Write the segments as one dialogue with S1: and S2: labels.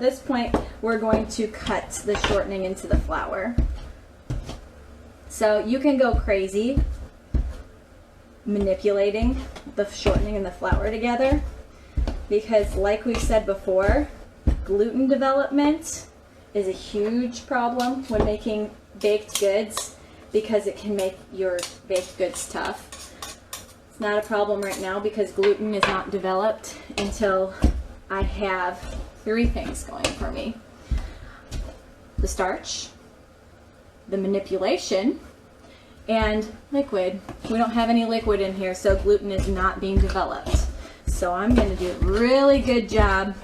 S1: this point, we're going to cut the shortening into the flour. So you can go crazy manipulating the shortening and the flour together, because like we said before, gluten development is a huge problem when making baked goods, because it can make your baked goods tough. It's not a problem right now because gluten is not developed until I have 3 things going for me: the starch, the manipulation, and liquid. We don't have any liquid in here, so gluten is not being developed. So I'm going to do a really good job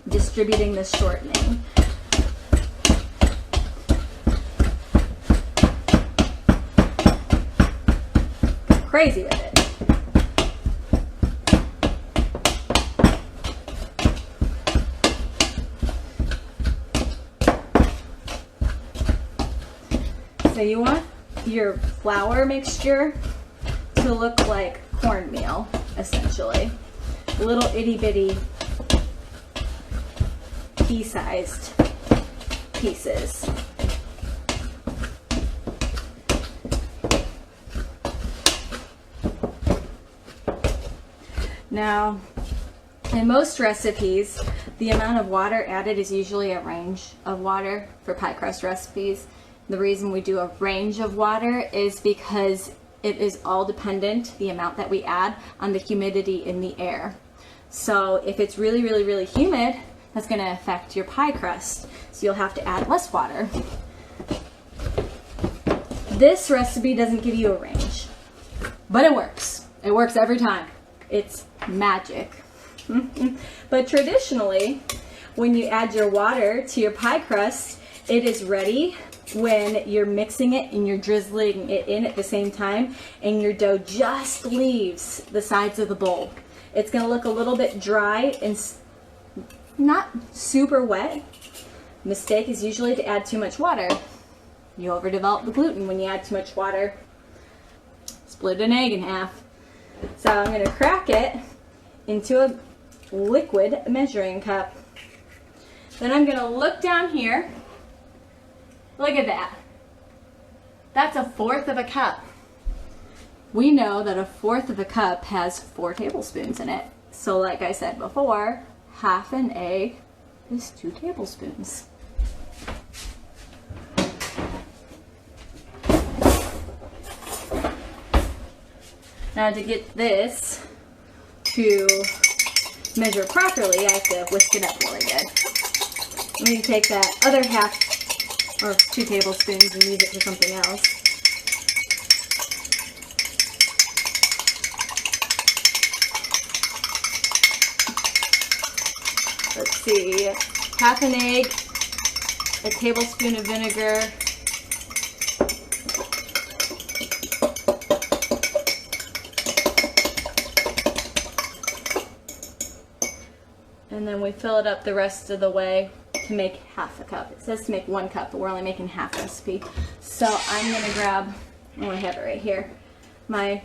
S1: distributing this shortening. Go crazy with it. So you want your flour mixture to look like cornmeal, essentially. Little itty bitty pea-sized pieces. Now, in most recipes, the amount of water added is usually a range of water for pie crust recipes. The reason we do a range of water is because it is all dependent, the amount that we add, on the humidity in the air. So if it's really, really, really humid, that's going to affect your pie crust. So you'll have to add less water. This recipe doesn't give you a range, but it works. It works every time. It's magic. But traditionally, when you add your water to your pie crust, it is ready when you're mixing it and you're drizzling it in at the same time, and your dough just leaves the sides of the bowl. It's going to look a little bit dry and not super wet. Mistake is usually to add too much water. You overdevelop the gluten when you add too much water. Split an egg in half. So I'm going to crack it into a liquid measuring cup. Then I'm going to look down here. Look at that. That's 1/4 of a cup. We know that 1/4 of a cup has 4 tablespoons in it. So like I said before, half an egg is 2 tablespoons. Now to get this to measure properly, I have to whisk it up really good. I'm going to take that other half or 2 tablespoons and use it for something else. Let's see, half an egg, a tablespoon of vinegar, and then we fill it up the rest of the way to make half a cup. It says to make 1 cup, but we're only making half recipe. So I'm going to grab, oh, I have it right here, my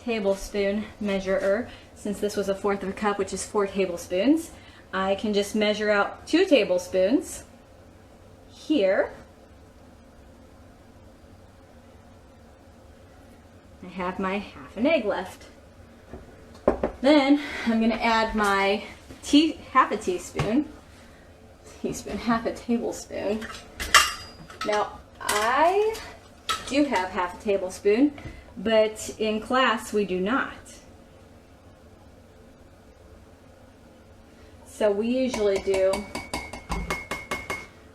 S1: tablespoon measurer. Since this was 1/4 of a cup, which is 4 tablespoons, I can just measure out 2 tablespoons here. I have my half an egg left. Then I'm going to add my half a tablespoon. Now I do have half a tablespoon, but in class we do not. So we usually do,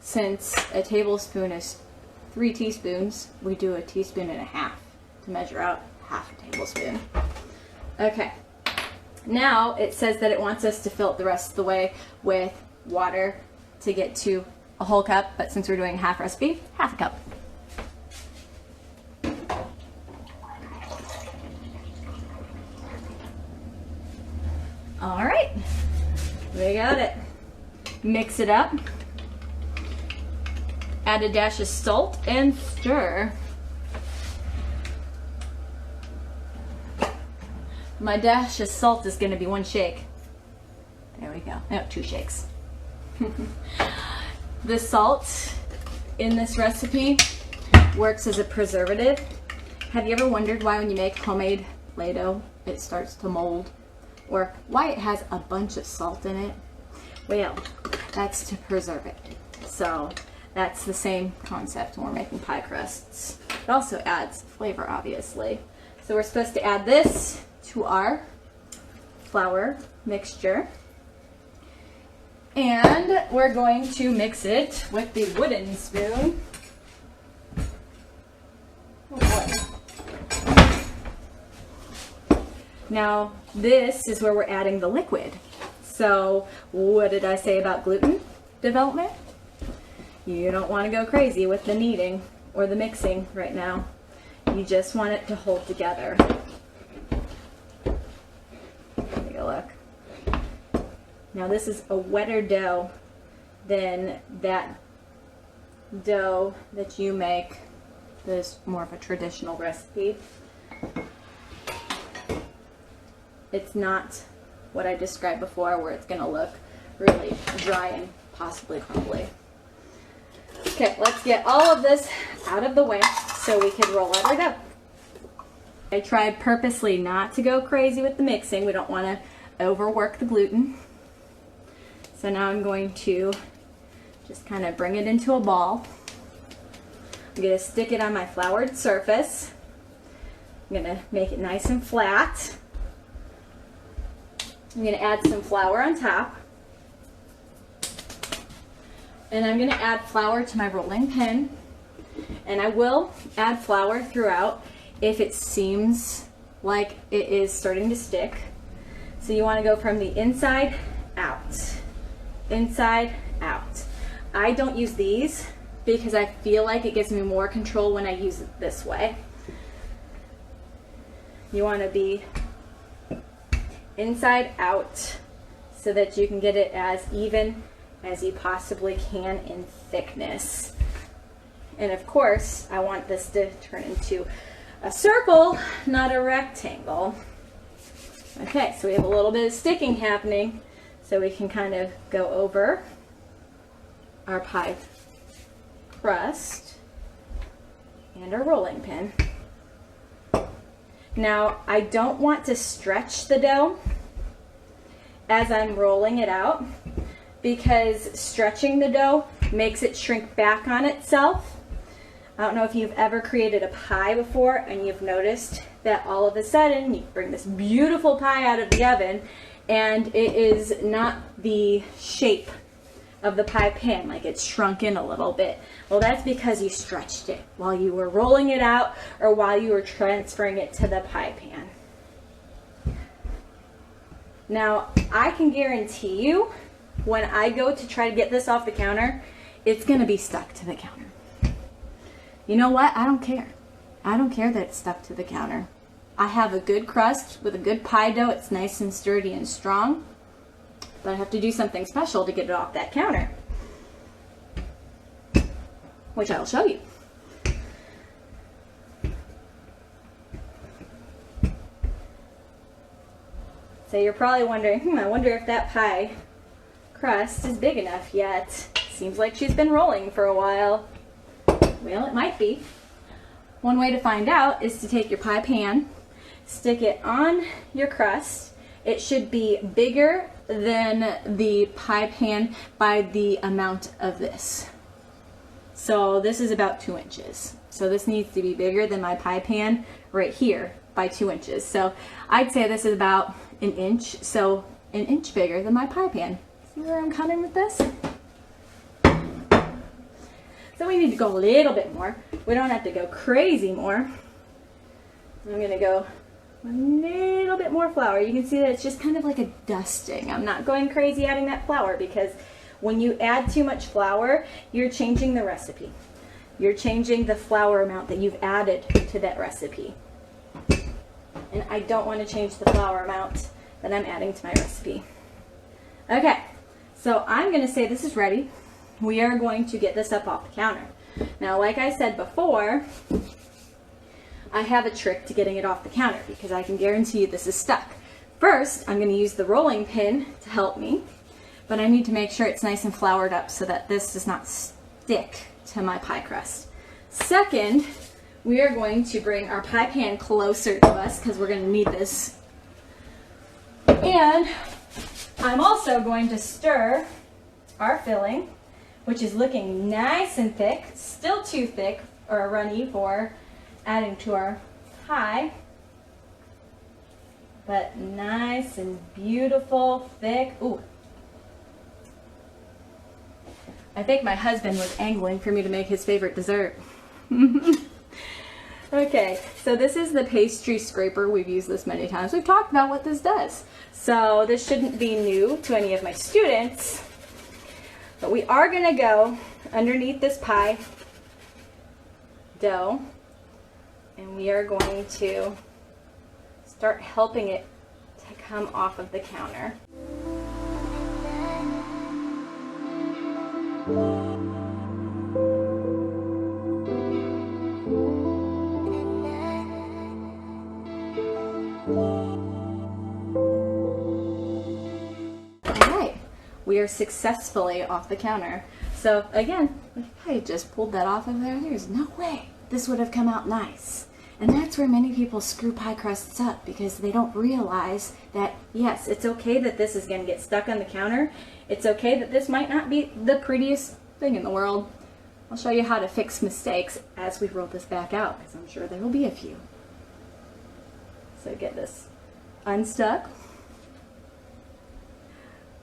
S1: since a tablespoon is 3 teaspoons, we do 1.5 teaspoons to measure out half a tablespoon. Okay. Now it says that it wants us to fill it the rest of the way with water to get to a whole cup, but since we're doing a half recipe, half a cup. All right, we got it. Mix it up. Add a dash of salt and stir. My dash of salt is going to be 1 shake. There we go. No, 2 shakes. The salt in this recipe works as a preservative. Have you ever wondered why when you make homemade Play-Doh it starts to mold? Or why it has a bunch of salt in it? Well, that's to preserve it. So that's the same concept when we're making pie crusts. It also adds flavor, obviously. So we're supposed to add this to our flour mixture. And we're going to mix it with the wooden spoon. Oh boy. Now, this is where we're adding the liquid. So, what did I say about gluten development? You don't want to go crazy with the kneading or the mixing right now. You just want it to hold together. Take a look. Now this is a wetter dough than that dough that you make. This is more of a traditional recipe. It's not what I described before where it's going to look really dry and possibly crumbly. Okay, let's get all of this out of the way so we can roll our dough. I tried purposely not to go crazy with the mixing. We don't want to overwork the gluten. So now I'm going to just kind of bring it into a ball. I'm going to stick it on my floured surface. I'm going to make it nice and flat. I'm going to add some flour on top. And I'm going to add flour to my rolling pin. And I will add flour throughout if it seems like it is starting to stick. So you want to go from the inside out. Inside out. I don't use these because I feel like it gives me more control when I use it this way. You want to be inside out so that you can get it as even as you possibly can in thickness. And of course, I want this to turn into a circle, not a rectangle. Okay, so we have a little bit of sticking happening. So we can kind of go over our pie crust and our rolling pin. Now, I don't want to stretch the dough as I'm rolling it out because stretching the dough makes it shrink back on itself. I don't know if you've ever created a pie before and you've noticed that all of a sudden you bring this beautiful pie out of the oven and it is not the shape of the pie pan, like it's shrunk in a little bit. Well, that's because you stretched it while you were rolling it out or while you were transferring it to the pie pan. Now, I can guarantee you when I go to try to get this off the counter, it's going to be stuck to the counter. You know what? I don't care. I don't care that it's stuck to the counter. I have a good crust with a good pie dough. It's nice and sturdy and strong. But I have to do something special to get it off that counter, which I'll show you. So you're probably wondering, I wonder if that pie crust is big enough yet. Seems like she's been rolling for a while. Well, it might be. One way to find out is to take your pie pan, stick it on your crust. It should be bigger than the pie pan by the amount of this. So this is about 2 inches. So this needs to be bigger than my pie pan right here by 2 inches. So I'd say this is about 1 inch, so 1 inch bigger than my pie pan. See where I'm coming with this? So we need to go a little bit more. We don't have to go crazy more. I'm going to go a little bit more flour. You can see that it's just kind of like a dusting. I'm not going crazy adding that flour because when you add too much flour, you're changing the recipe. You're changing the flour amount that you've added to that recipe. And I don't want to change the flour amount that I'm adding to my recipe. Okay, so I'm going to say this is ready. We are going to get this up off the counter. Now, like I said before, I have a trick to getting it off the counter because I can guarantee you this is stuck. First, I'm going to use the rolling pin to help me. but I need to make sure it's nice and floured up so that this does not stick to my pie crust. Second, we are going to bring our pie pan closer to us because we're going to need this. And I'm also going to stir our filling, which is looking nice and thick, still too thick or runny for adding to our pie, but nice and beautiful, thick. Ooh. I think my husband was angling for me to make his favorite dessert. Okay, so this is the pastry scraper. We've used this many times. We've talked about what this does. So this shouldn't be new to any of my students, but we are gonna go underneath this pie dough, and we are going to start helping it to come off of the counter. We are successfully off the counter. So again, if I just pulled that off of there, there's no way this would have come out nice. And that's where many people screw pie crusts up, because they don't realize that, yes, it's okay that this is going to get stuck on the counter. It's okay that this might not be the prettiest thing in the world. I'll show you how to fix mistakes as we roll this back out, because I'm sure there will be a few. So get this unstuck.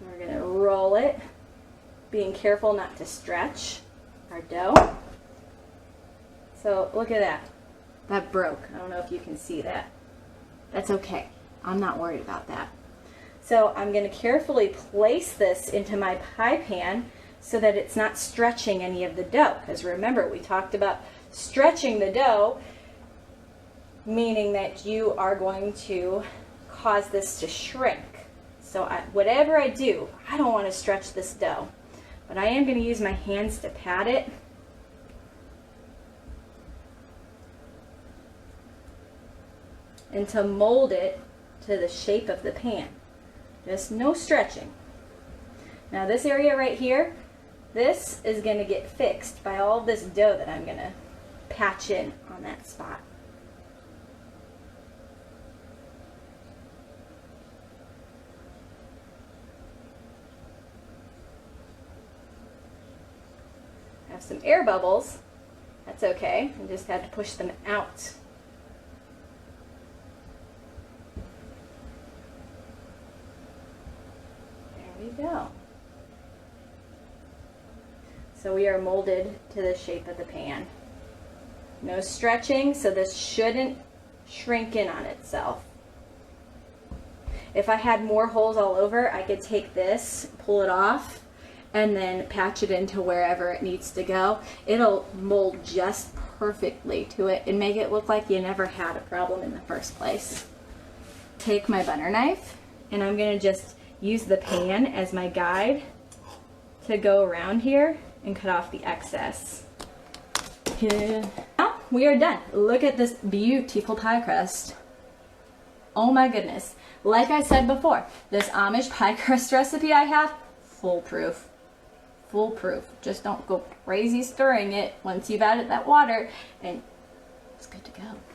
S1: We're going to roll it, being careful not to stretch our dough. So look at that. That broke. I don't know if you can see that. That's okay. I'm not worried about that. So I'm going to carefully place this into my pie pan so that it's not stretching any of the dough. Because remember, we talked about stretching the dough, meaning that you are going to cause this to shrink. So whatever I do, I don't want to stretch this dough, but I am going to use my hands to pat it. And to mold it to the shape of the pan. Just no stretching. Now this area right here, this is going to get fixed by all of this dough that I'm going to patch in on that spot. Have some air bubbles. That's okay. I just had to push them out. There we go. So we are molded to the shape of the pan. No stretching, so this shouldn't shrink in on itself. If I had more holes all over, I could take this, pull it off, and then patch it into wherever it needs to go. It'll mold just perfectly to it and make it look like you never had a problem in the first place. Take my butter knife, and I'm gonna just use the pan as my guide to go around here and cut off the excess. Yeah. Now we are done. Look at this beautiful pie crust. Oh my goodness. Like I said before, this Amish pie crust recipe I have, foolproof. Foolproof. Just don't go crazy stirring it once you've added that water, and it's good to go.